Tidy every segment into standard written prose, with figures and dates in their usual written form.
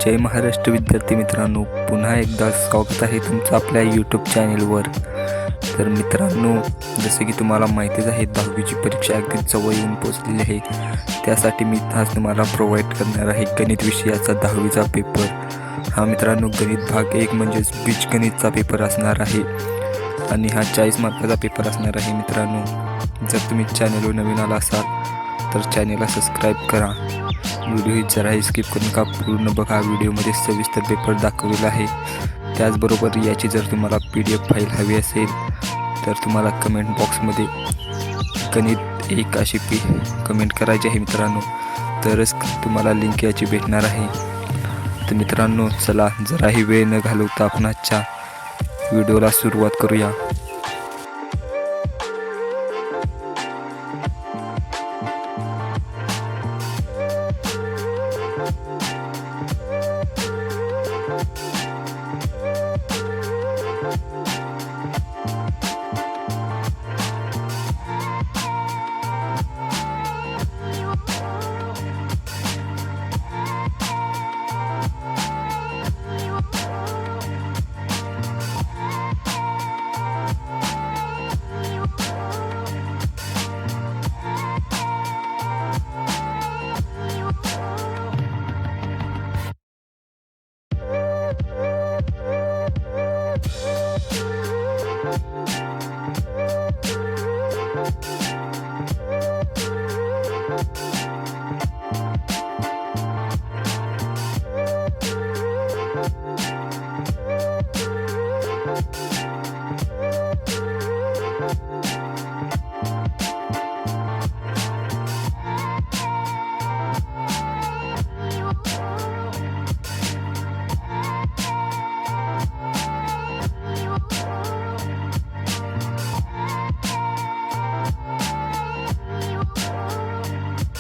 जय महाराष्ट्र विद्यार्थी मित्रांनो, पुन्हा एकदा स्वागत आहे तुमचं आपल्या यूट्यूब चॅनलवर। तर मित्रांनो, जसे की तुम्हाला माहितीच आहे 10वीची परीक्षा अगदी जवळ येऊन पोहोचलेली आहे। त्यासाठी मी आज तुम्हाला प्रोव्हाइड करणार आहे गणित विषयाचा 10वीचा पेपर। हा मित्रांनो, गणित भाग 1 म्हणजेच बीजगणितचा पेपर असणार आहे आणि हा 40 मार्काचा पेपर असणार आहे। मित्रांनो, जर तुम्ही चॅनलवर नवीन आला असाल तर चॅनलला सबस्क्राईब करा। व्हिडिओ जराही स्किप करू नका, पूर्ण बघा। व्हिडिओमध्ये सविस्तर पेपर दाखवलेला आहे। त्याचबरोबर याची जर तुम्हाला PDF फाईल हवी असेल तर तुम्हाला कमेंट बॉक्समध्ये गणित 1 अशी कमेंट करायची आहे मित्रांनो, तरच तुम्हाला लिंक याची भेटणार आहे। तर मित्रांनो, चला जराही वेळ न घालवता आपण आजच्या व्हिडिओला सुरुवात करूया।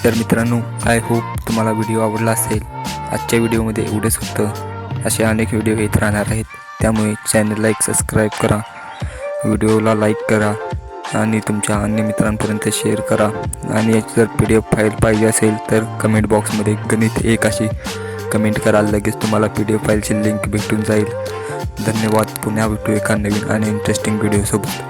तर मित्रांनो, आय होप तुम्हाला व्हिडिओ आवडला असेल। आजच्या व्हिडिओमध्ये एवढंच होतं। असे अनेक व्हिडिओ येत राहणार आहेत, त्यामुळे चॅनलला एक सबस्क्राईब करा, व्हिडिओला लाईक करा आणि तुमच्या अन्य मित्रांपर्यंत शेअर करा। आणि याची जर PDF फाईल पाहिजे असेल तर कमेंट बॉक्समध्ये गणित 1 अशी कमेंट करा, लगेच तुम्हाला PDF फाईलची लिंक भेटून जाईल। धन्यवाद। पुन्हा भेटू एका नवीन आणि इंटरेस्टिंग व्हिडिओसोबत।